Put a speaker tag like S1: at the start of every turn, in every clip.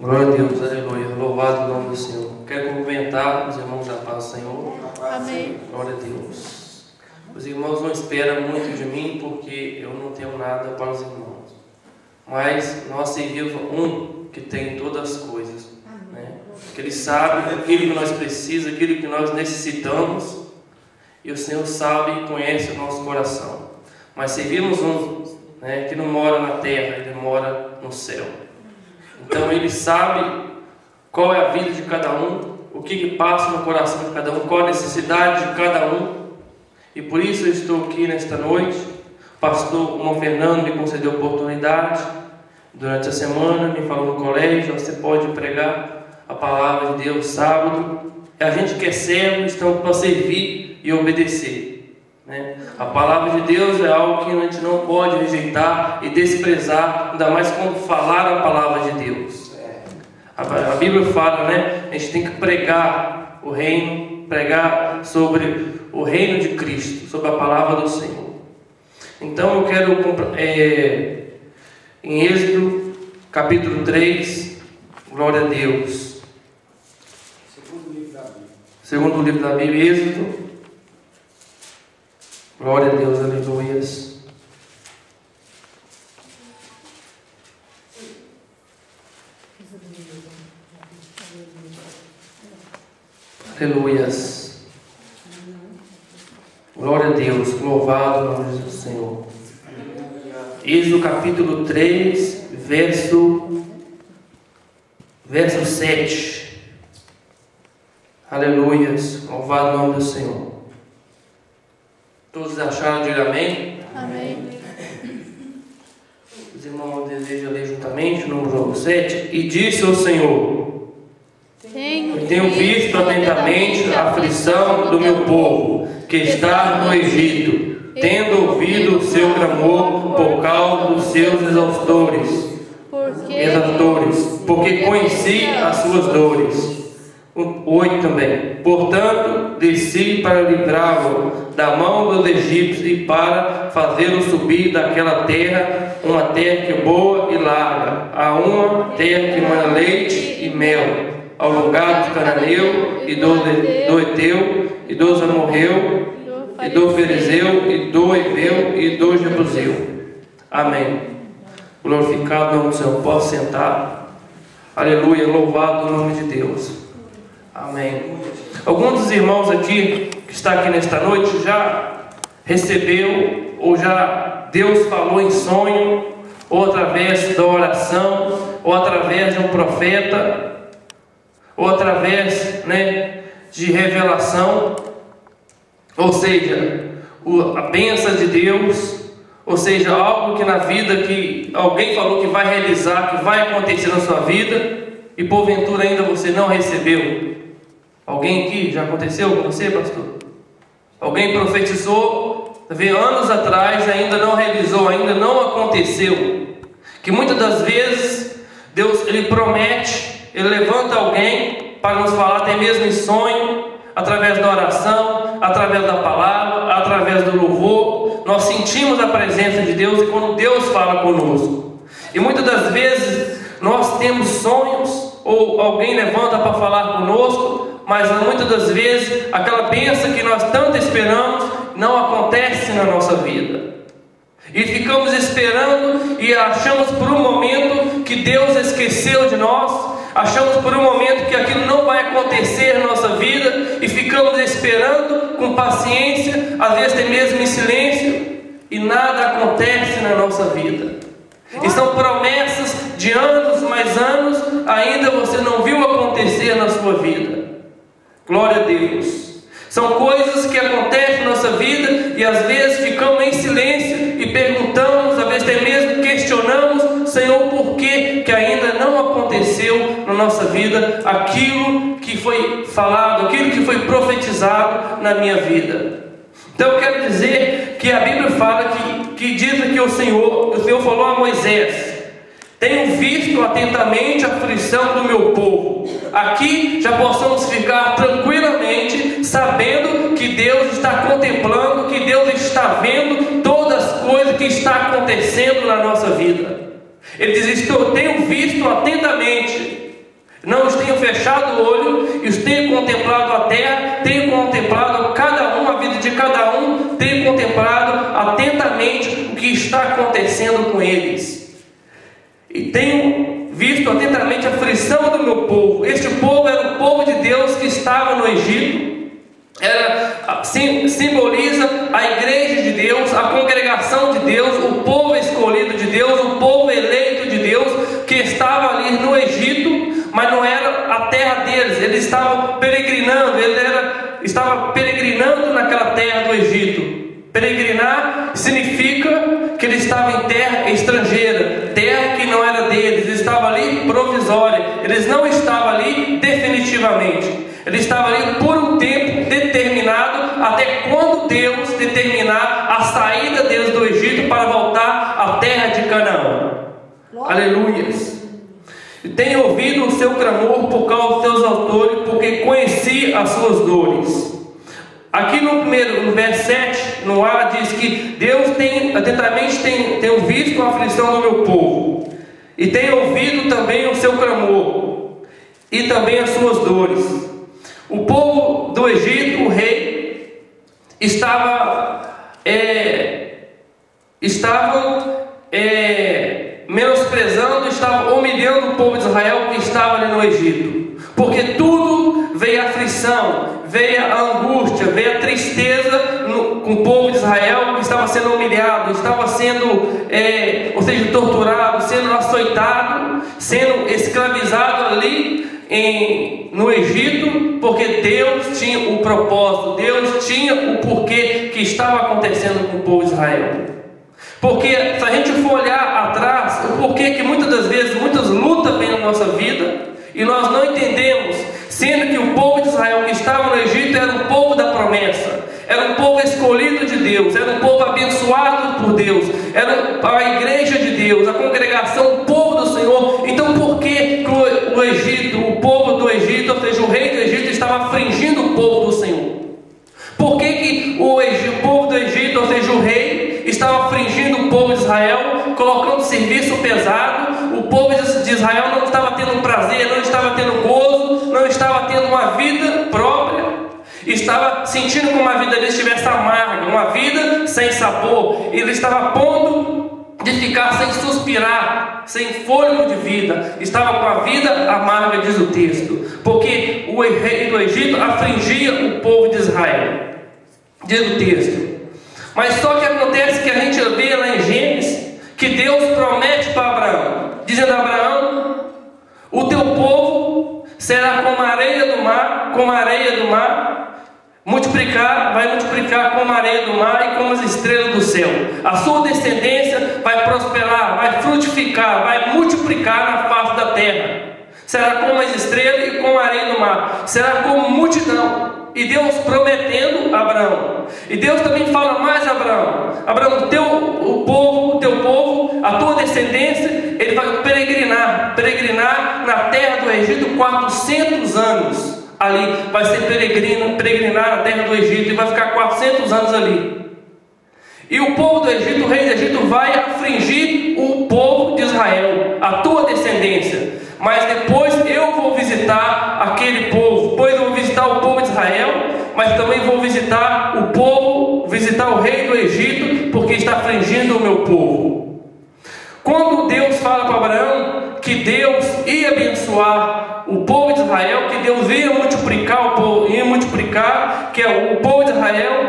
S1: Glória a Deus, aleluia. Louvado o nome do Senhor. Quero cumprimentar os irmãos da paz do Senhor.
S2: Amém.
S1: Glória a Deus. Os irmãos não esperam muito de mim, porque eu não tenho nada para os irmãos. Mas nós servimos um que tem todas as coisas, né? Que Ele sabe aquilo que nós precisamos, aquilo que nós necessitamos. E o Senhor sabe e conhece o nosso coração. Mas servimos um, né, que não mora na terra, Ele mora no céu. Então Ele sabe qual é a vida de cada um, o que passa no coração de cada um, qual a necessidade de cada um. E por isso eu estou aqui nesta noite. O pastor irmão Fernando me concedeu a oportunidade. Durante a semana me falou no colégio: você pode pregar a palavra de Deus sábado. A gente que é servo, estamos para servir e obedecer, né? A palavra de Deus é algo que a gente não pode rejeitar e desprezar, ainda mais quando falar a palavra de Deus. A Bíblia fala, né? A gente tem que pregar o reino, pregar sobre o reino de Cristo, sobre a palavra do Senhor. Então eu quero em Êxodo capítulo 3, glória a Deus. Segundo livro da Bíblia, Êxodo. Glória a Deus, aleluias. Aleluias. Glória a Deus, louvado o nome do Senhor. Êxodo capítulo 3, verso 7. Aleluias, louvado o nome do Senhor. Todos acharam? Diga amém.
S2: Amém.
S1: Os irmãos desejam ler juntamente o número 7. E disse ao Senhor: tenho visto atentamente a aflição do meu povo, que está no Egito, tendo ouvido o seu clamor por causa dos seus exaustores, porque conheci as suas dores. 8 também. Portanto, desci para livrá-lo da mão dos egípcios e para fazê-lo subir daquela terra, uma terra que é boa e larga, a uma terra que mana leite e mel, ao lugar do cananeu e do Eteu e do Amorreu e do Ferezeu e do Heveu e do Jebuseu. Amém. Glorificado o nome do Senhor. Posso sentar? Aleluia. Louvado o nome de Deus. Amém. Alguns dos irmãos aqui que está aqui nesta noite já recebeu, ou já Deus falou em sonho, ou através da oração, ou através de um profeta, ou através, né, de revelação, ou seja, a bênção de Deus, ou seja, algo que na vida que alguém falou que vai realizar, que vai acontecer na sua vida, e porventura ainda você não recebeu. Alguém aqui já aconteceu com você, pastor? Alguém profetizou anos atrás, ainda não realizou, ainda não aconteceu. Que muitas das vezes Deus, Ele promete, Ele levanta alguém para nos falar até mesmo em sonho, através da oração, através da palavra, através do louvor. Nós sentimos a presença de Deus e quando Deus fala conosco. E muitas das vezes nós temos sonhos, ou alguém levanta para falar conosco, mas muitas das vezes aquela bênção que nós tanto esperamos não acontece na nossa vida. E ficamos esperando e achamos por um momento que Deus esqueceu de nós, achamos por um momento que aquilo não vai acontecer na nossa vida e ficamos esperando com paciência, às vezes até mesmo em silêncio, e nada acontece na nossa vida. E são promessas de anos, mais anos, ainda você não viu acontecer na sua vida. Glória a Deus. São coisas que acontecem na nossa vida e às vezes ficamos em silêncio e perguntamos, às vezes até mesmo questionamos: Senhor, por que ainda não aconteceu na nossa vida aquilo que foi falado, aquilo que foi profetizado na minha vida? Então eu quero dizer que a Bíblia fala que diz que o Senhor falou a Moisés: tenho visto atentamente a aflição do meu povo. Aqui já possamos ficar tranquilamente, sabendo que Deus está contemplando, que Deus está vendo todas as coisas que está acontecendo na nossa vida. Ele diz: tenho visto atentamente Não os tenho fechado o olho, e os tenho contemplado a terra, tenho contemplado cada um, a vida de cada um, tenho contemplado atentamente o que está acontecendo com eles. E tenho visto atentamente a aflição do meu povo. Este povo era o povo de Deus que estava no Egito. Simboliza a igreja de Deus, a congregação de Deus, o povo escolhido de Deus, o povo eleito de Deus, que estava ali no Egito, mas não era a terra deles. Eles estavam peregrinando, estava peregrinando naquela terra do Egito. Peregrinar significa que ele estava em terra estrangeira, terra que não era deles. Ele estava ali provisória, eles não estavam ali definitivamente. Ele estava ali por um tempo determinado, até quando Deus determinar a saída deles do Egito para voltar à terra de Canaã. Aleluias. Tenho ouvido o seu clamor por causa dos seus autores, porque conheci as suas dores. Aqui no verso 7, no A, diz que Deus atentamente tem visto a aflição do meu povo, e tem ouvido também o seu clamor, e também as suas dores. O povo do Egito, o rei, estava menosprezando, estava humilhando o povo de Israel que estava ali no Egito, porque tudo veio a aflição, veio a angústia, veio a tristeza com o povo de Israel que estava sendo humilhado, estava sendo, torturado, sendo açoitado, sendo escravizado ali no Egito, porque Deus tinha o propósito, Deus tinha o porquê que estava acontecendo com o povo de Israel. Porque se a gente for olhar atrás, o porquê que muitas das vezes, muitas lutas vêm na nossa vida, e nós não entendemos, sendo que o povo de Israel que estava no Egito era um povo da promessa, era um povo escolhido de Deus, era um povo abençoado por Deus, era a igreja de Deus, a congregação, o povo do Senhor. Então por que o Egito, o povo do Egito, ou seja, o rei do Egito, estava afligindo o povo do Senhor? Por que o povo do Egito, ou seja, o rei, estava afligindo o povo de Israel, colocando serviço pesado? O povo de Israel não estava tendo prazer, não estava tendo gozo, não estava tendo uma vida própria, estava sentindo como a vida deles estivesse amarga, uma vida sem sabor. Ele estava a ponto de ficar sem suspirar, sem fôlego de vida, estava com a vida amarga, diz o texto, porque o rei do Egito afligia o povo de Israel, diz o texto. Mas só que acontece que a gente vê lá em Gênesis, que Deus promete para Abraão, dizendo a Abraão: o teu povo será como a areia do mar, vai multiplicar como a areia do mar e como as estrelas do céu. A sua descendência vai prosperar, vai frutificar, vai multiplicar na face da terra. Será como as estrelas e como a areia do mar, será como multidão. E Deus prometendo a Abraão. E Deus também fala mais a Abraão: Abraão, o teu povo, a tua descendência, ele vai peregrinar na terra do Egito 400 anos. Ali vai ser peregrinar na terra do Egito, e vai ficar 400 anos ali. E o povo do Egito, o rei do Egito, vai afligir o povo de Israel, a tua descendência. Mas depois eu vou visitar aquele povo, depois eu vou visitar o povo de Israel, mas também vou visitar o rei do Egito, porque está afligindo o meu povo. Quando Deus fala para Abraão que Deus ia abençoar o povo de Israel, que Deus ia multiplicar que é o povo de Israel,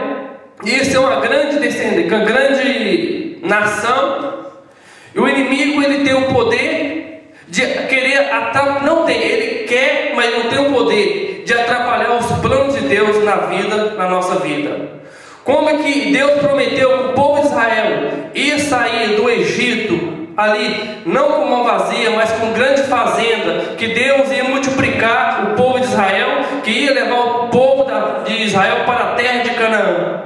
S1: ia ser uma grande descendência, uma grande nação, e o inimigo, ele tem o poder de querer ele quer, mas não tem o poder de atrapalhar os planos de Deus na nossa vida. Como é que Deus prometeu que o povo de Israel ia sair do Egito ali, não com mão vazia, mas com grande fazenda, que Deus ia multiplicar o povo de Israel, que ia levar o povo de Israel para a terra de Canaã.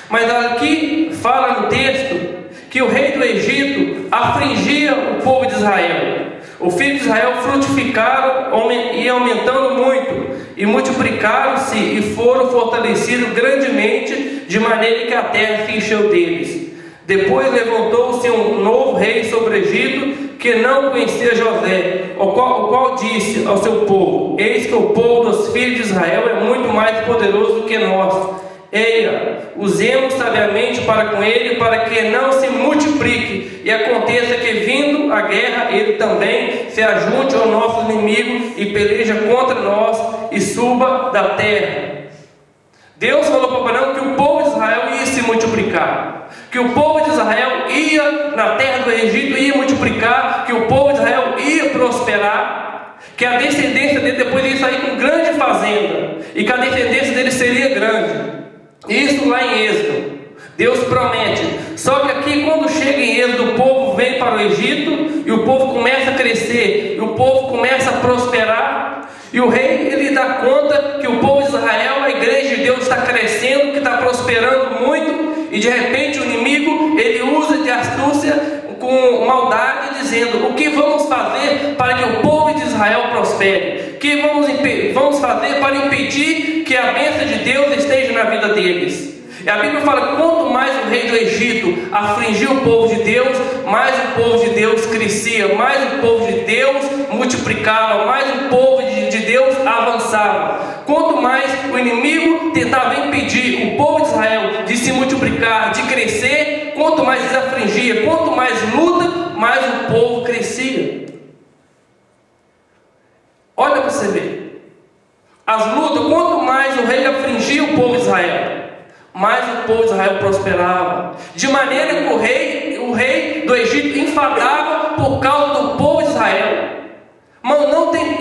S1: Mas aqui fala no texto que o rei do Egito afligia o povo de Israel. O filho de Israel frutificaram e aumentando muito, e multiplicaram-se e foram fortalecidos grandemente, de maneira que a terra se encheu deles. Depois levantou-se um novo rei sobre o Egito, que não conhecia José, o qual disse ao seu povo: eis que o povo dos filhos de Israel é muito mais poderoso do que nós. Eia, usemos sabiamente para com ele, para que não se multiplique, e aconteça que, vindo a guerra, ele também se ajunte ao nosso inimigo e peleja contra nós e suba da terra. Deus falou para Abraão que o povo de Israel ia se multiplicar, que o povo de Israel ia na terra do Egito, ia multiplicar, que o povo de Israel ia prosperar, que a descendência dele depois ia sair com grande fazenda, e que a descendência dele seria grande. Isso lá em Êxodo, Deus promete. Só que aqui, quando chega em Êxodo, o povo vem para o Egito, e o povo começa a crescer, e o povo começa a prosperar, e o rei, ele dá conta que o povo de Israel, a igreja de Deus está crescendo, que está prosperando muito, e de repente o inimigo, ele usa de astúcia, com maldade, dizendo: o que vamos fazer para que o povo de Israel prospere? O que vamos fazer para impedir que a bênção de Deus esteja na vida deles? E a Bíblia fala: quanto mais o rei do Egito afligia o povo de Deus, mais o povo de Deus crescia, mais o povo de Deus multiplicava, mais o povo de Deus avançava. Quanto mais o inimigo tentava impedir o povo de Israel de se multiplicar, de crescer, quanto mais eles afligia, quanto mais luta, mais o povo crescia. Olha para você ver. As lutas, quanto mais o rei afligia o povo de Israel, mais o povo de Israel prosperava. De maneira que o rei do Egito enfadava por causa do povo de Israel. Mas não tem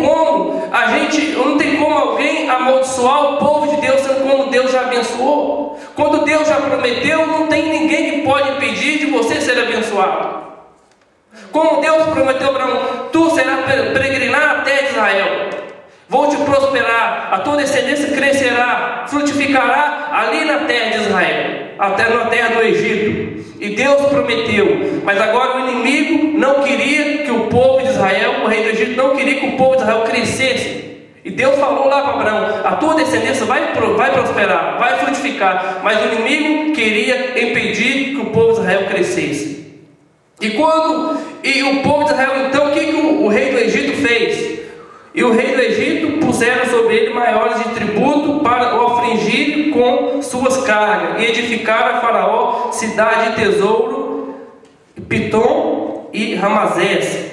S1: como alguém amaldiçoar o povo de Deus, sendo como Deus já abençoou. Quando Deus já prometeu, não tem ninguém que pode impedir de você ser abençoado. Como Deus prometeu para Abraão: tu serás peregrinar até Israel, vou te prosperar, a tua descendência crescerá, frutificará ali na terra de Israel, até na terra do Egito. E Deus prometeu, mas agora o inimigo não queria que o povo de Israel, o rei do Egito, não queria que o povo de Israel crescesse. E Deus falou lá para Abraão: a tua descendência vai prosperar, vai frutificar. Mas o inimigo queria impedir que o povo de Israel crescesse. E o povo de Israel, então, o que o rei do Egito fez? E o rei do Egito puseram sobre ele maiores de tributo para o afligir com suas cargas, e edificaram a Faraó cidade de tesouro, Pitom e Ramassés.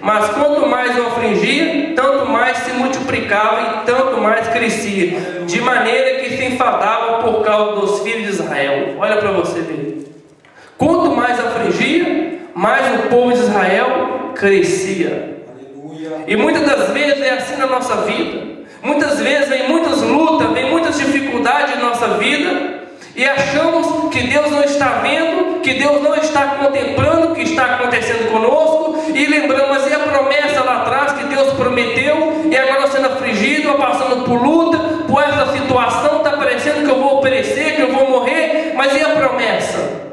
S1: Mas quanto mais o afligia, tanto mais se multiplicava e tanto mais crescia, de maneira que se enfadava por causa dos filhos de Israel. Olha para você ver. Quanto mais afligia, mais o povo de Israel crescia. E muitas das vezes é assim na nossa vida. Muitas vezes vem muitas lutas, vem muitas dificuldades na nossa vida, e achamos que Deus não está vendo, que Deus não está contemplando o que está acontecendo conosco, e lembramos: e a promessa lá atrás que Deus prometeu, e agora sendo afligido, passando por luta, por essa situação, está parecendo que eu vou perecer, que eu vou morrer, mas e a promessa?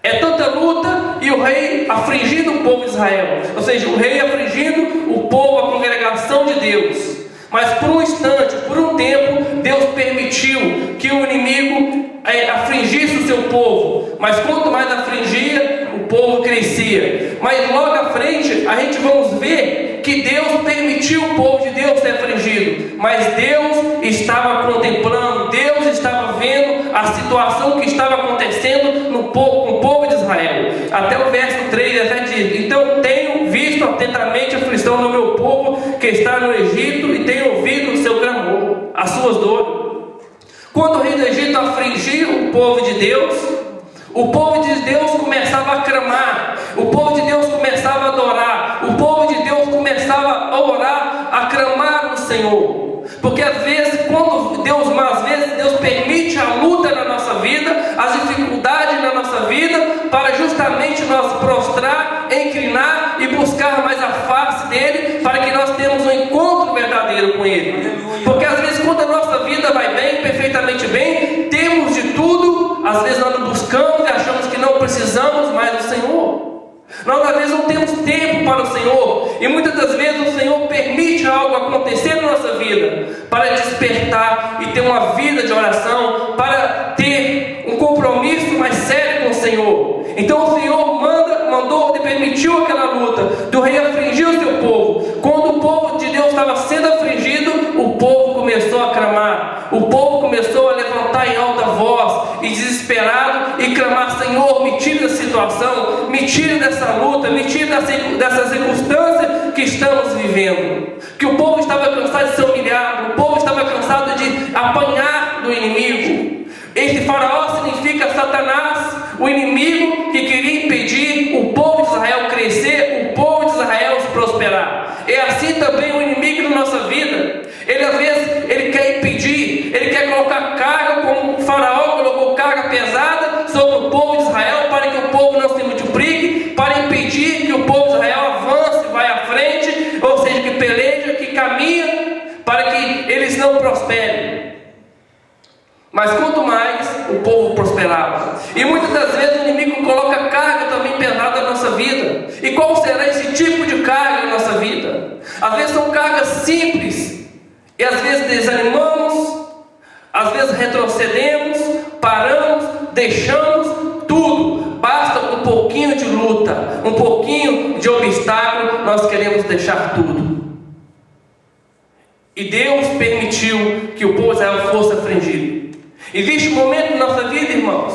S1: É tanta luta, e o rei afligindo o povo de Israel, ou seja, o rei afligindo o povo, a congregação de Deus. Mas por um instante, por um tempo, Deus permitiu que o inimigo afligisse o seu povo. Mas quanto mais afligia, o povo crescia. Mas logo à frente, a gente vamos ver que Deus permitiu o povo de Deus ser afligido. Mas Deus estava contemplando, Deus estava vendo a situação que estava acontecendo com o povo de Israel. Até o verso 3, 17 diz: então tenho visto atentamente a aflição do meu povo que está no Egito, e tenho ouvido o seu clamor, as suas dores. Quando o rei do Egito afligia o povo de Deus, o povo de Deus começava a clamar, o povo de Deus começava a adorar, o povo de Deus começava a orar, a clamar o Senhor. Porque às vezes Deus permite a luta na nossa vida, as dificuldades na nossa vida, para justamente nós prostrar, inclinar e buscar mais a face dele, para que nós tenhamos um encontro verdadeiro com ele. Porque às vezes, quando a nossa vida vai bem, perfeitamente bem, temos de tudo, às vezes nós não buscamos e achamos que não precisamos mais do Senhor. Nós às vezes não temos tempo para o Senhor, e muitas das vezes o Senhor permite algo acontecer na nossa vida para despertar e ter uma vida de oração, para ter compromisso mais sério com o Senhor. Então o Senhor mandou e permitiu aquela luta do rei afligir o seu povo. Quando o povo de Deus estava sendo afligido, o povo começou a clamar. O povo começou a levantar em alta voz e desesperado e clamar: Senhor, me tire da situação, me tire dessa luta, me tire dessa circunstância que estamos vivendo. Que o povo estava cansado de ser humilhado, o povo estava cansado de apanhar do inimigo. Esse faraó significa Satanás, o inimigo que queria impedir o povo de Israel crescer, o povo de Israel se prosperar. É assim também o inimigo da nossa vida. Ele às vezes quer impedir, ele quer colocar carga, como o faraó colocou carga pesada sobre o povo de Israel, para que o povo não se multiplique, para impedir que o povo de Israel avance, vai à frente, ou seja, que peleja, que caminha, para que eles não prosperem. Mas quanto mais o povo prosperava. E muitas das vezes o inimigo coloca carga também pesada na nossa vida. E qual será esse tipo de carga na nossa vida? Às vezes são cargas simples, e às vezes desanimamos, às vezes retrocedemos, paramos, deixamos tudo. Basta um pouquinho de luta, um pouquinho de obstáculo, nós queremos deixar tudo. E Deus permitiu que o povo de Israel fosse afligido. Existe um momento na nossa vida, irmãos,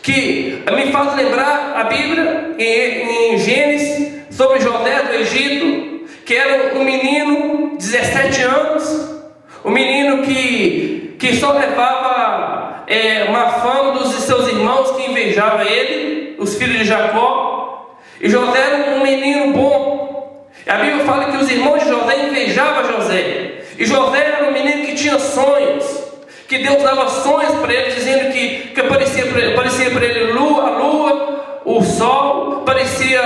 S1: que me faz lembrar a Bíblia em Gênesis sobre José do Egito, que era um menino de 17 anos, um menino que só levava uma fama dos seus irmãos que invejavam ele, os filhos de Jacó. E José era um menino bom. A Bíblia fala que os irmãos de José invejavam José. E José era um menino que tinha sonhos, que Deus dava sonhos para ele, dizendo que aparecia para ele a lua, o sol, parecia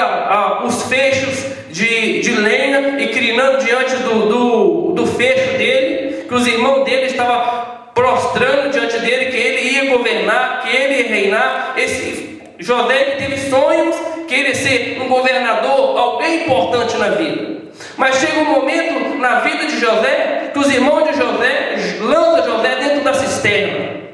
S1: os fechos de lenha inclinando diante do fecho dele, que os irmãos dele estavam prostrando diante dele, que ele ia governar, que ele ia reinar. Esse José teve sonhos que ele ia ser um governador, alguém importante na vida. Mas chega um momento na vida de José que os irmãos de José lançam José dentro da cisterna.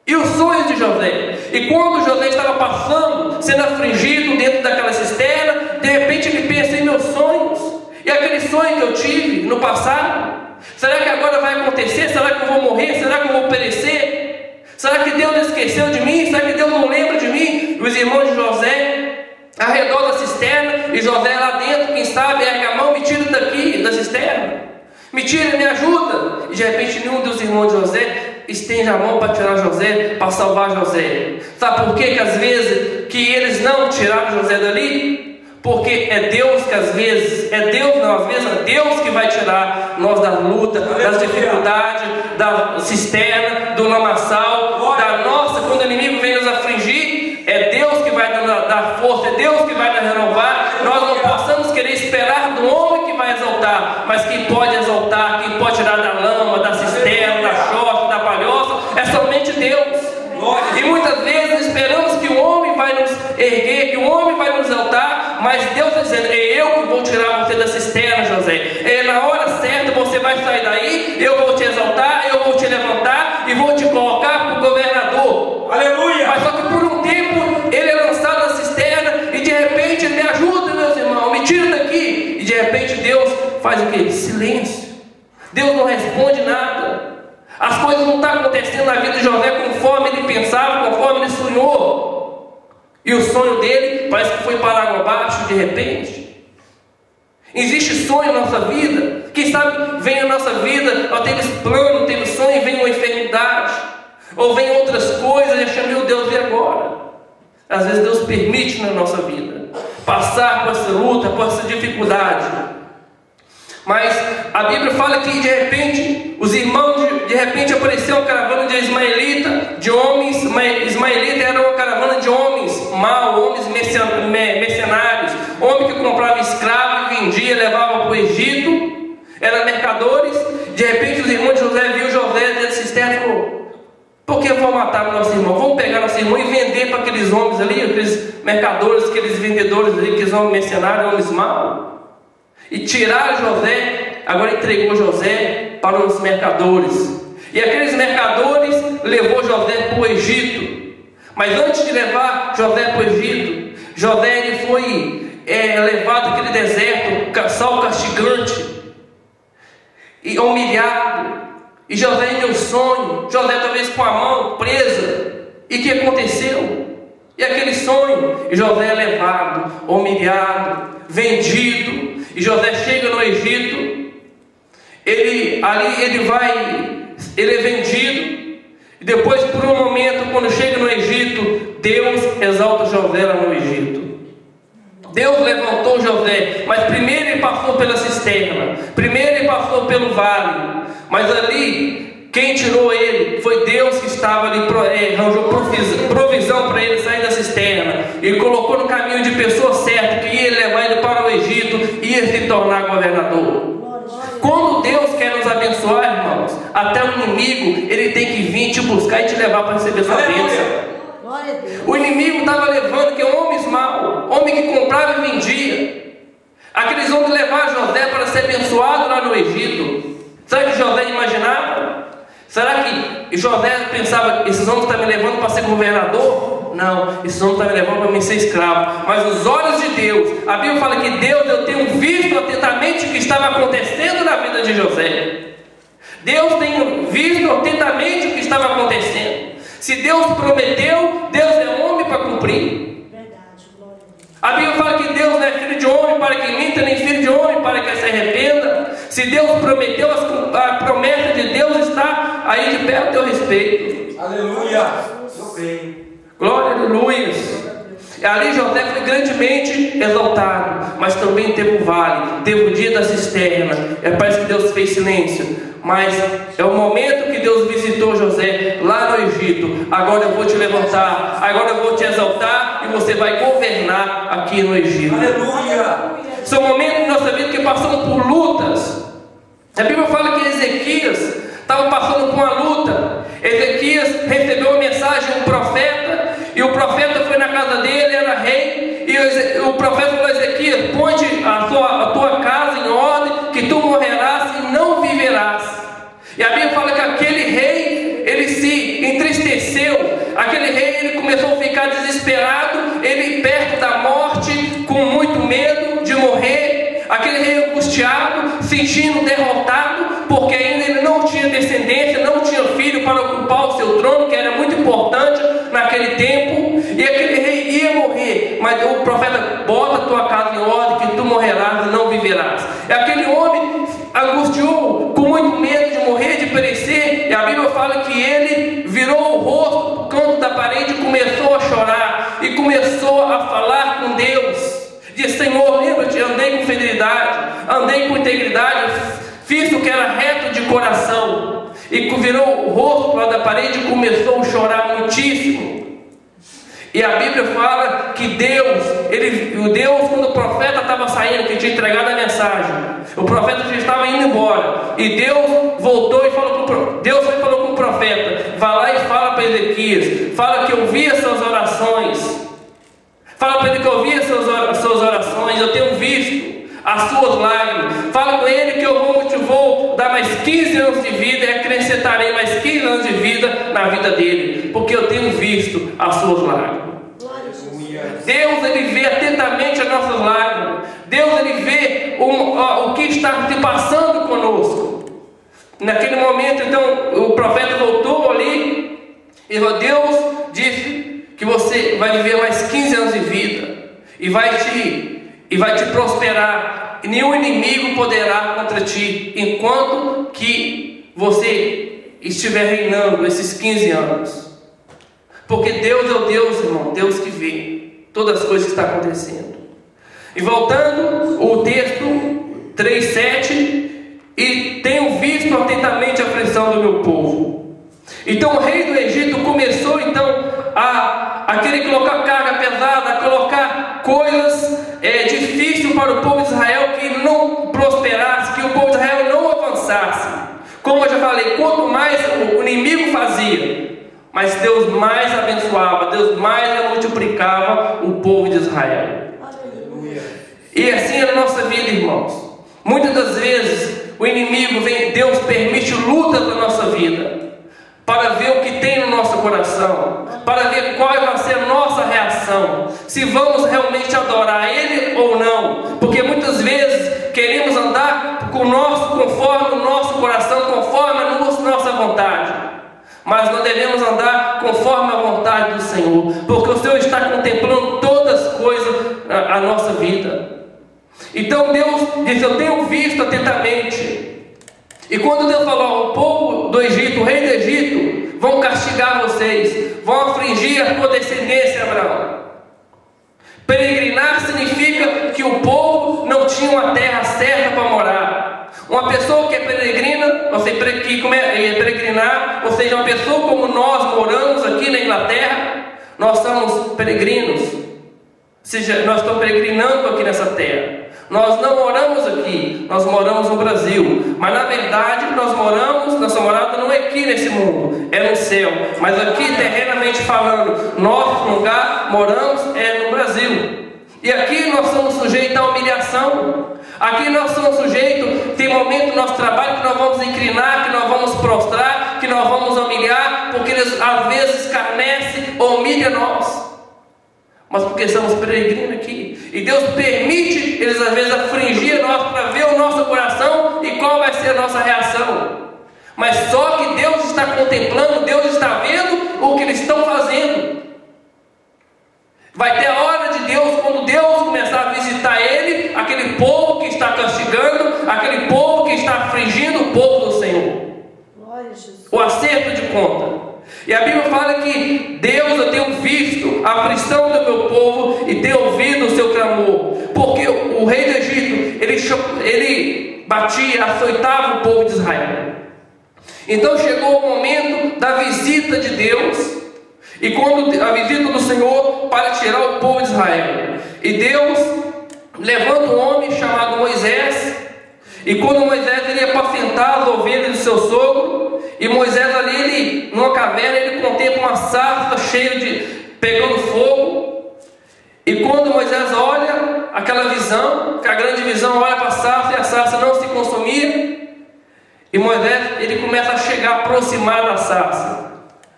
S1: E os sonhos de José. E quando José estava passando, sendo afligido dentro daquela cisterna, de repente ele pensa em meus sonhos. E aquele sonho que eu tive no passado, será que agora vai acontecer? Será que eu vou morrer? Será que eu vou perecer? Será que Deus esqueceu de mim? Será que Deus não lembra de mim? E os irmãos de José ao redor da cisterna, e José lá dentro, quem sabe, erga a mão: me tira daqui da cisterna, me tira, me ajuda. E de repente nenhum dos irmãos de José estende a mão para tirar José, para salvar José. Sabe por quê? Que às vezes que eles não tiraram José dali? Porque é Deus que às vezes é Deus que vai tirar nós da luta, das dificuldades, da cisterna, do lamaçal, da nossa, quando o inimigo vem nos afligir. É Deus que vai dar força, é Deus que vai nos renovar. Nós não possamos querer esperar do homem que vai exaltar, mas quem pode exaltar, quem pode tirar da lama, da cisterna, da choça, da palhoça, é somente Deus. E muitas vezes esperamos que o homem vai nos erguer, que o homem vai nos exaltar, mas Deus está dizendo: é eu que vou tirar você da cisterna, José. É na hora certa você vai sair daí, eu vou te exaltar, eu vou te levantar e vou te colocar para o governador. Aleluia! Mas só que por um tempo ele é lançado na cisterna e de repente ele me ajuda, meus irmãos, me tira daqui. E de repente Deus faz o quê? Silêncio. Deus não responde nada. As coisas não estão acontecendo na vida de José conforme ele pensava, conforme ele sonhou. E o sonho dele parece que foi para água abaixo de repente. Existe sonho na nossa vida. Quem sabe vem a nossa vida, nós temos plano, temos sonho e vem uma enfermidade, ou vem outras coisas e achamos: meu Deus, e agora? Às vezes Deus permite na nossa vida passar por essa luta, por essa dificuldade. Mas a Bíblia fala que de repente os irmãos, de repente apareceu uma caravana de ismaelita, de homens. Ismaelita era uma caravana de homens maus, homens mercenários, homens que compravam escravos, vendia, levava para o Egito, eram mercadores. De repente os irmãos de José viu José dentro da cisterna e falou: por que vão matar o nosso irmão? Vamos pegar nosso irmão e vender para aqueles homens ali, aqueles mercadores, aqueles vendedores ali, aqueles homens mercenários, homens maus. E tiraram José, agora entregou José para os mercadores. E aqueles mercadores levou José para o Egito. Mas antes de levar José para o Egito, José ele foi levado àquele deserto, sol castigante, e humilhado. E José teve um sonho, José talvez com a mão presa. E o que aconteceu? E aquele sonho, e José é levado, humilhado, vendido. E José chega no Egito, ele é vendido. E depois, por um momento, quando chega no Egito, Deus exalta José lá no Egito. Deus levantou José, mas primeiro ele passou pela cisterna, primeiro ele passou pelo vale. Mas ali, quem tirou ele foi Deus, que estava ali, arranjou provisão para ele sair da cisterna. E colocou no caminho de pessoa certa, que ia levar ele para o Egito, ia se tornar governador. Quando Deus quer nos abençoar, irmãos, até o inimigo, ele tem que vir te buscar e te levar para receber sua bênção. O inimigo estava levando que homens maus, homem que comprava e vendia. Aqueles homens levaram José para ser abençoado lá no Egito. Sabe o que José imaginava? Será que José pensava, esses homens estão me levando para ser governador? Não, esses homens estão me levando para mim ser escravo. Mas os olhos de Deus, a Bíblia fala que Deus, eu tenho visto atentamente o que estava acontecendo na vida de José. Deus tem visto atentamente o que estava acontecendo. Se Deus prometeu, Deus é homem para cumprir. A Bíblia fala que Deus não é filho de homem para que minta, nem filho de homem para que se arrependa. Se Deus prometeu, a promessa de Deus está aí de pé a teu respeito.
S2: Aleluia.
S1: Glória, aleluia. Ali José foi grandemente exaltado, mas também teve o vale, teve o dia da cisterna. Parece que Deus fez silêncio. Mas é o momento que Deus visitou José lá no Egito. Agora eu vou te levantar, agora eu vou te exaltar, e você vai governar aqui no Egito.
S2: Aleluia.
S1: São momentos da nossa vida que passamos por lutas. A Bíblia fala que Ezequias estava passando por uma luta. Ezequias recebeu uma mensagem de um profeta, e o profeta foi na casa dele, era rei, e o profeta falou: Ezequias, põe a tua casa em ordem, que tu morrerás e não viverás. E a Bíblia fala que aquele rei, ele se entristeceu. Aquele rei, ele começou a ficar desesperado, ele perto da morte, com muito medo de morrer. Aquele rei angustiado, sentindo derrotado, porque ainda ele não tinha descendência, não tinha filho para ocupar o seu trono, que era muito importante naquele tempo. E aquele rei ia morrer, mas o profeta: bota a tua casa em ordem, que tu morrerás e não viverás. E aquele homem angustiou, com muito medo de morrer, de perecer. E a Bíblia fala que ele virou o rosto para o canto da parede e começou a chorar, e começou a falar com Deus. Diz: Senhor, lembra-te, andei com fidelidade, andei com integridade, fiz o que era reto de coração. E virou o rosto para da parede e começou a chorar muitíssimo. E a Bíblia fala que Deus, quando o profeta estava saindo, que tinha entregado a mensagem, o profeta já estava indo embora, e Deus voltou e falou com o profeta: vai lá e fala para Ezequias, fala que eu vi as suas orações, fala para ele que eu vi as suas orações, eu tenho visto as suas lágrimas. Fala com ele que eu te vou dar mais 15 anos de vida, e acrescentarei mais 15 anos de vida na vida dele, porque eu tenho visto as suas lágrimas. Deus, ele vê atentamente as nossas lágrimas. Deus, ele vê o que está se passando conosco. Naquele momento, então, o profeta voltou ali e Deus disse que você vai viver mais 15 anos de vida e vai te prosperar, e nenhum inimigo poderá contra ti enquanto que você estiver reinando esses 15 anos. Porque Deus é o Deus, irmão, Deus que vê todas as coisas que estão acontecendo. E voltando o texto 3:7, e tenho visto atentamente a aflição do meu povo. Então o rei do Egito começou então a querer colocar carga pesada, a colocar coisas difíceis para o povo de Israel, que não prosperasse, que o povo de Israel não avançasse. Como eu já falei, quanto mais o inimigo fazia, mas Deus mais abençoava, Deus mais multiplicava o povo de Israel. Aleluia. E assim é na nossa vida, irmãos. Muitas das vezes o inimigo vem, Deus permite lutas na nossa vida. vida, para ver o que tem no nosso coração, para ver qual vai ser a nossa reação, se vamos realmente adorar Ele ou não, porque muitas vezes queremos andar conforme o nosso coração, conforme a nossa vontade, mas não devemos andar conforme a vontade do Senhor, porque o Senhor está contemplando todas as coisas a nossa vida. Então Deus disse: eu tenho visto atentamente. E quando Deus falou: o povo do Egito, o rei do Egito, vão castigar vocês, vão afligir a tua descendência, Abraão. Peregrinar significa que o povo não tinha uma terra certa para morar. Uma pessoa que é peregrina, que peregrinar, ou seja, uma pessoa como nós moramos aqui na Inglaterra, nós somos peregrinos. Ou seja, nós estamos peregrinando aqui nessa terra. Nós não moramos aqui, nós moramos no Brasil, mas na verdade nossa morada não é aqui nesse mundo, é no céu, mas aqui terrenamente falando, nosso lugar moramos é no Brasil, e aqui nós somos sujeitos à humilhação, aqui nós somos sujeitos, tem momento no nosso trabalho que nós vamos inclinar, que nós vamos prostrar, que nós vamos humilhar, porque eles às vezes escarnecem ou humilham nós, mas porque estamos peregrinos aqui, e Deus permite eles às vezes afligir nós para ver o nosso coração e qual vai ser a nossa reação. Mas só que Deus está contemplando, Deus está vendo o que eles estão fazendo. Vai ter a hora de Deus, quando Deus começar a visitar ele, aquele povo que está castigando, aquele povo que está afligindo o povo do Senhor. Glória a Jesus. O acerto de conta. E a Bíblia fala que Deus, eu tenho visto a aflição do meu povo e tenho ouvido o seu clamor, porque o rei do Egito, ele batia, açoitava o povo de Israel. Então chegou o momento da visita de Deus, e quando a visita do Senhor para tirar o povo de Israel, e Deus levanta um homem chamado Moisés, e quando Moisés ia apacentar as ovelhas do seu sogro, e Moisés ali, numa caverna, ele contempla uma sarça cheia de, pegando fogo, e quando Moisés olha aquela visão, que a grande visão, olha para a sarça, e a sarça não se consumia, e Moisés, ele começa a chegar, aproximar da sarça,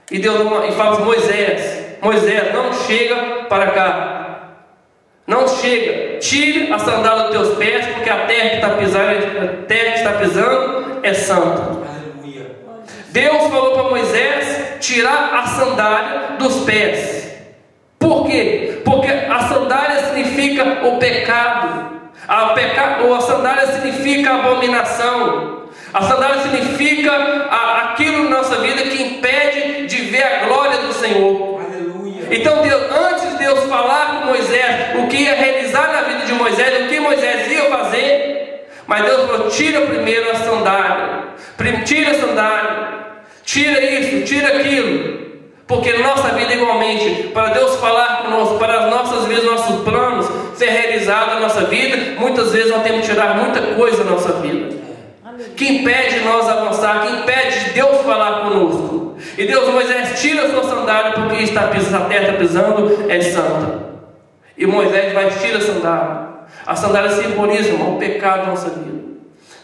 S1: e Deus fala: Moisés, não chega para cá, não chega, tire a sandália dos teus pés, porque a terra que está pisando é santa. Deus falou para Moisés tirar a sandália dos pés. Por quê? Porque a sandália significa o pecado. A sandália significa a abominação. A sandália significa aquilo na nossa vida que impede de ver a glória do Senhor. Aleluia. Então antes de Deus falar com Moisés o que ia realizar na vida de Moisés, o que Moisés ia fazer, mas Deus falou: tira primeiro a sandália. Tira a sandália. Tira isso, tira aquilo, porque na nossa vida igualmente, para Deus falar conosco, para as nossas vidas, nossos planos ser realizados na nossa vida, muitas vezes nós temos que tirar muita coisa da nossa vida, que impede nós avançar, que impede Deus falar conosco. E Deus: Moisés, tira a sua sandália, porque a terra está pisando é santa. E Moisés vai tirar a sandália. A sandália simboliza o pecado da nossa vida.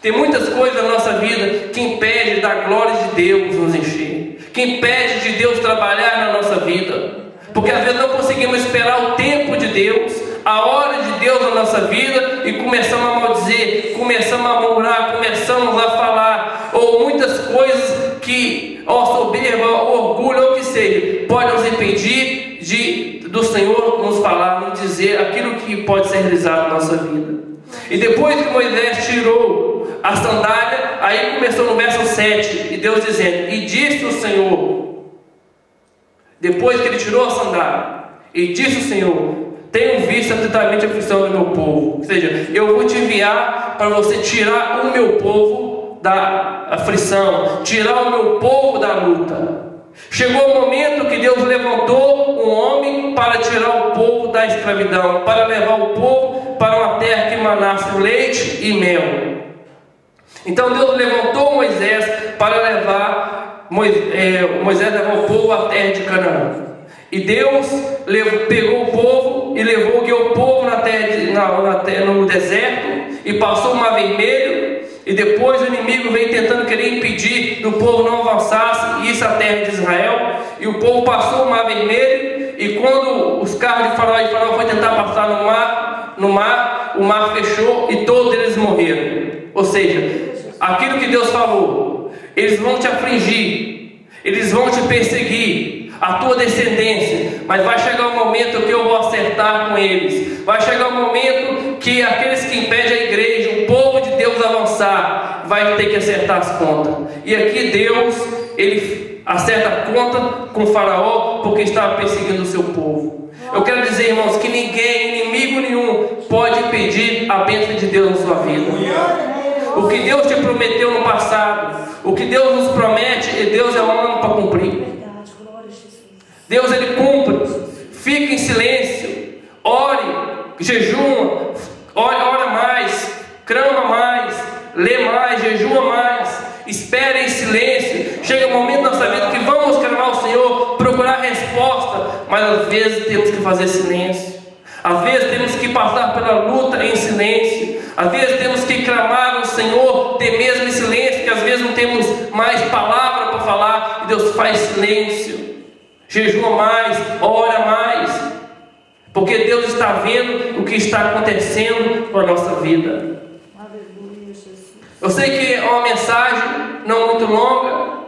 S1: Tem muitas coisas na nossa vida que impedem da glória de Deus nos encher, que impede de Deus trabalhar na nossa vida, porque às vezes não conseguimos esperar o tempo de Deus, a hora de Deus na nossa vida, e começamos a maldizer, começamos a murmurar, começamos a falar, ou muitas coisas que, soberba, orgulho, ou o que seja, pode nos impedir do Senhor nos falar, nos dizer aquilo que pode ser realizado na nossa vida. E depois que Moisés tirou a sandália, aí começou no verso 7, e Deus dizendo: e disse o Senhor, depois que ele tirou a sandália, e disse o Senhor: tenho visto atentamente a aflição do meu povo, ou seja, eu vou te enviar para você tirar o meu povo da aflição, tirar o meu povo da luta. Chegou o momento que Deus levantou um homem para tirar o povo da escravidão, para levar o povo para uma terra que manasse leite e mel. Então Deus levantou Moisés para levar Moisés levou o povo à terra de Canaã. E Deus pegou o povo e guiou o povo no deserto, e passou o Mar Vermelho, e depois o inimigo veio tentando querer impedir do povo não avançasse, isso a terra de Israel, e o povo passou o Mar Vermelho, e quando os carros de Faraó foi tentar passar no mar, o mar fechou e todos eles morreram. Ou seja, aquilo que Deus falou, eles vão te afligir, eles vão te perseguir, a tua descendência, mas vai chegar um momento que eu vou acertar com eles. Vai chegar um momento que aqueles que impedem a igreja, o povo de Deus avançar, vai ter que acertar as contas. E aqui Deus, ele acerta a conta com o Faraó, porque estava perseguindo o seu povo. Eu quero dizer, irmãos, que ninguém, inimigo nenhum, pode impedir a bênção de Deus na sua vida. O que Deus te prometeu no passado, o que Deus nos promete, Deus é homem para cumprir. Deus, ele cumpre. Fica em silêncio, ore, jejuma, ora mais, clama mais, lê mais, jejuma mais, espere em silêncio. Chega um momento na nossa vida que vamos clamar ao Senhor, procurar resposta, mas às vezes temos que fazer silêncio, às vezes temos que passar pela luta em silêncio, às vezes temos que clamar ao Senhor, ter mesmo em silêncio, que às vezes não temos mais palavra para falar, e Deus faz silêncio. Jejua mais, ora mais, porque Deus está vendo o que está acontecendo com a nossa vida. Eu sei que é uma mensagem não muito longa,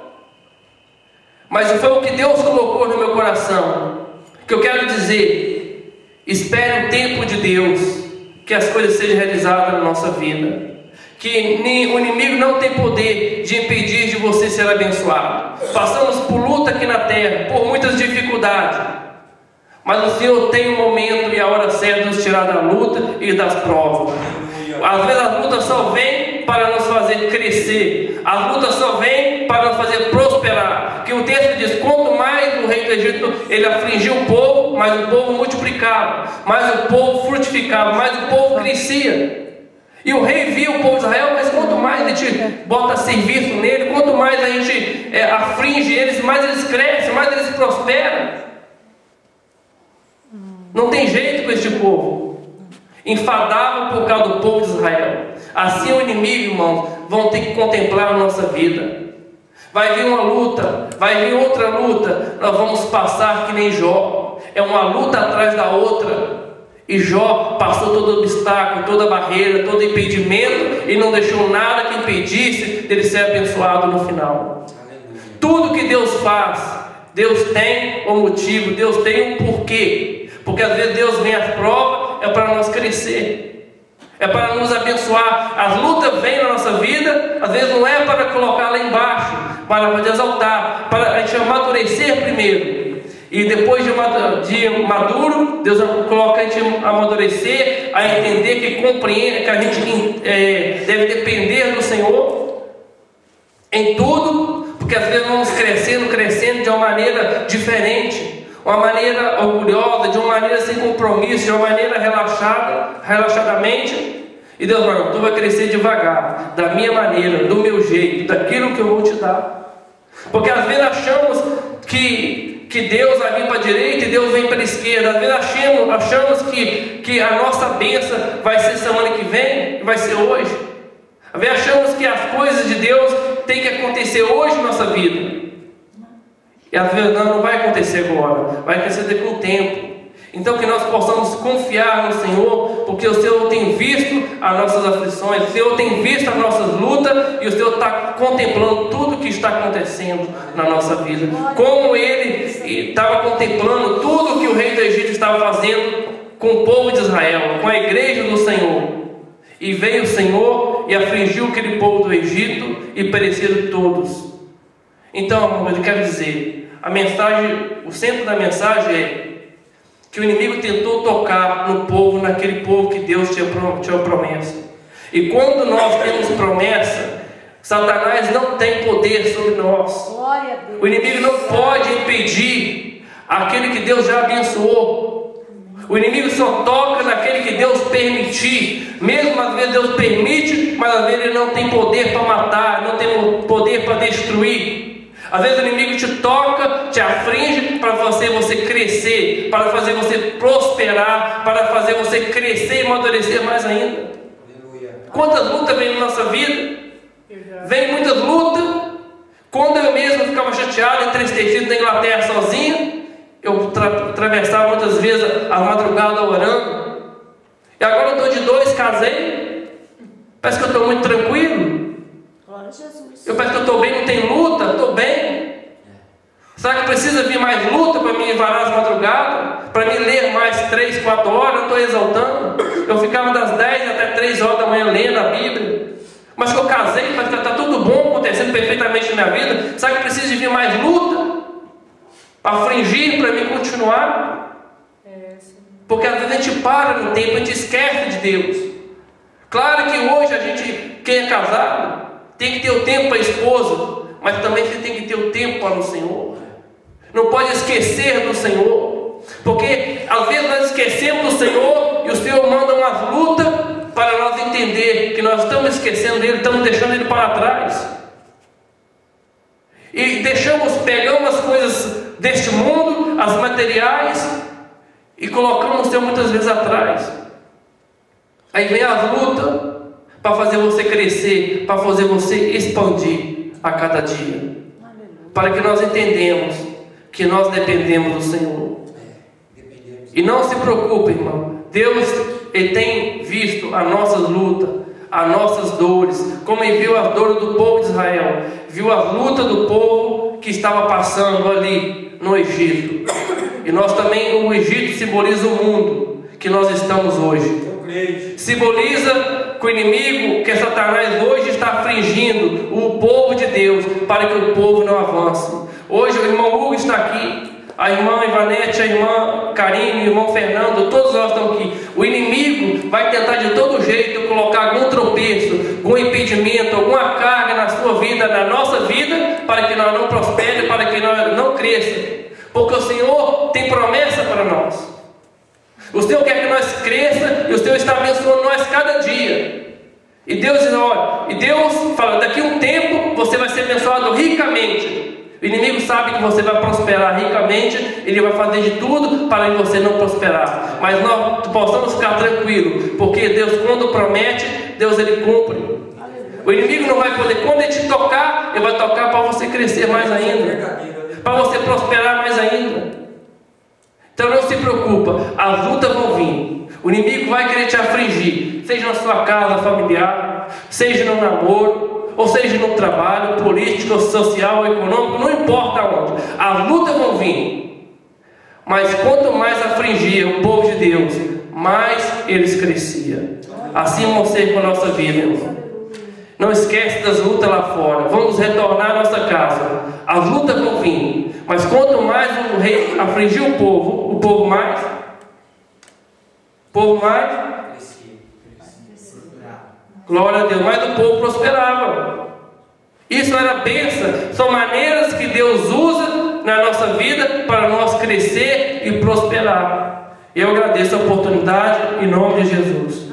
S1: mas foi o que Deus colocou no meu coração, que eu quero dizer: espere o tempo de Deus, que as coisas sejam realizadas na nossa vida, que o inimigo não tem poder de impedir de você ser abençoado. Passamos por luta aqui na terra, por muitas dificuldades, mas o Senhor tem um momento e a hora certa de nos tirar da luta e das provas. Às vezes a luta só vem para nos fazer crescer, a luta só vem para nos fazer prosperar. Que o texto diz: quanto mais o rei do Egito ele afligiu o povo, mais o povo multiplicava, mais o povo frutificava, mais o povo crescia. E o rei viu o povo de Israel, mas quanto mais a gente bota serviço nele, quanto mais a gente aflige eles, mais eles crescem, mais eles prosperam. Não tem jeito com este povo. Enfadava por causa do povo de Israel. Assim o inimigo, irmãos, vão ter que contemplar a nossa vida. Vai vir uma luta, vai vir outra luta, nós vamos passar que nem Jó. É uma luta atrás da outra. E Jó passou todo obstáculo, toda barreira, todo impedimento, e não deixou nada que impedisse dele ser abençoado no final. Tudo que Deus faz, Deus tem um motivo, Deus tem um porquê. Porque às vezes Deus vem às provas, é para nós crescer, é para nos abençoar. As lutas vêm na nossa vida, às vezes não é para colocar lá embaixo, para exaltar, para a gente amadurecer primeiro. E depois de maduro, Deus coloca a gente a amadurecer, a entender que compreende, que a gente deve depender do Senhor em tudo, porque às vezes vamos crescendo de uma maneira diferente, uma maneira orgulhosa, de uma maneira sem compromisso, de uma maneira relaxadamente. E Deus fala: tu vai crescer devagar, da minha maneira, do meu jeito, daquilo que eu vou te dar. Porque às vezes achamos que Deus vai vir para a direita e Deus vem para a esquerda. Às vezes achamos que a nossa bênção vai ser semana que vem, vai ser hoje. Às vezes achamos que as coisas de Deus têm que acontecer hoje na nossa vida. E às vezes não vai acontecer agora, vai acontecer com o tempo. Então que nós possamos confiar no Senhor, porque o Senhor tem visto as nossas aflições, o Senhor tem visto as nossas lutas, e o Senhor está contemplando tudo o que está acontecendo na nossa vida. Como Ele estava contemplando tudo o que o rei do Egito estava fazendo com o povo de Israel, com a igreja do Senhor. E veio o Senhor e afligiu aquele povo do Egito e pereceram todos. Então, eu quero dizer, a mensagem, o centro da mensagem é que o inimigo tentou tocar no povo, naquele povo que Deus tinha promessa. E quando nós temos promessa, Satanás não tem poder sobre nós. O inimigo não pode impedir aquele que Deus já abençoou. O inimigo só toca naquele que Deus permitir. Mesmo às vezes Deus permite, mas às vezes ele não tem poder para matar, não tem poder para destruir. Às vezes o inimigo te toca, te aflige para fazer você crescer, para fazer você prosperar, para fazer você crescer e amadurecer mais ainda. Quantas lutas vêm na nossa vida? Vem muitas lutas. Quando eu mesmo ficava chateado, entristecido na Inglaterra sozinho, eu atravessava muitas vezes a madrugada orando. E agora eu estou de 2, casei. Parece que eu estou muito tranquilo.
S2: Glória a Jesus.
S1: Eu parece que eu estou bem, não tem luta, estou bem. Será que precisa vir mais luta para me varar as madrugadas? Para me ler mais 3, 4 horas? Eu estou exaltando. Eu ficava das 10 até 3 horas da manhã lendo a Bíblia. Mas que eu casei, mas que está tudo bom, acontecendo perfeitamente na minha vida. Será que precisa de vir mais luta? Para afligir, para mim continuar? Porque às vezes a gente para no tempo, a gente esquece de Deus. Claro que hoje a gente, quem é casado, tem que ter o tempo para a esposa, mas também você tem que ter o tempo para o Senhor. Não pode esquecer do Senhor, porque às vezes nós esquecemos do Senhor e o Senhor manda umas lutas para nós entender que nós estamos esquecendo dele, estamos deixando ele para trás. E pegamos as coisas deste mundo, as materiais, e colocamos o Senhor muitas vezes atrás. Aí vem as lutas para fazer você crescer, para fazer você expandir a cada dia. Para que nós entendamos que nós dependemos do Senhor. E não se preocupe, irmão. Deus, Ele tem visto as nossas lutas, as nossas dores, como Ele viu as dores do povo de Israel, viu as lutas do povo que estava passando ali no Egito. E nós também, o Egito simboliza o mundo que nós estamos hoje. Simboliza que o inimigo, que Satanás hoje está afligindo o povo de Deus, para que o povo não avance. Hoje o irmão Hugo está aqui, a irmã Ivanete, a irmã Karine, o irmão Fernando, todos nós estamos aqui. O inimigo vai tentar de todo jeito colocar algum tropeço, algum impedimento, alguma carga na sua vida, na nossa vida, para que nós não prosperemos, para que nós não cresçamos. Porque o Senhor tem promessa para nós. O Senhor quer que nós cresçamos e o Senhor está abençoando nós cada dia. E Deus diz, olha, e Deus fala, daqui a um tempo você vai ser abençoado ricamente. O inimigo sabe que você vai prosperar ricamente, ele vai fazer de tudo para que você não prosperar. Mas nós possamos ficar tranquilos, porque Deus, quando promete, Deus ele cumpre. O inimigo não vai poder, quando ele te tocar, ele vai tocar para você crescer mais ainda, para você prosperar mais ainda. Então não se preocupa, as lutas vão vir. O inimigo vai querer te afligir, seja na sua casa familiar, seja no namoro, ou seja no trabalho, político, social, econômico, não importa onde. As lutas vão vir. Mas quanto mais afligia o povo de Deus, mais eles cresciam. Assim vão ser com a nossa vida, irmão. Não esquece das lutas lá fora. Vamos retornar à nossa casa. As lutas vão vir. Mas quanto mais o rei afligiu o povo mais glória a Deus, mais o povo prosperava. Isso era bênção. São maneiras que Deus usa na nossa vida para nós crescer e prosperar. Eu agradeço a oportunidade em nome de Jesus.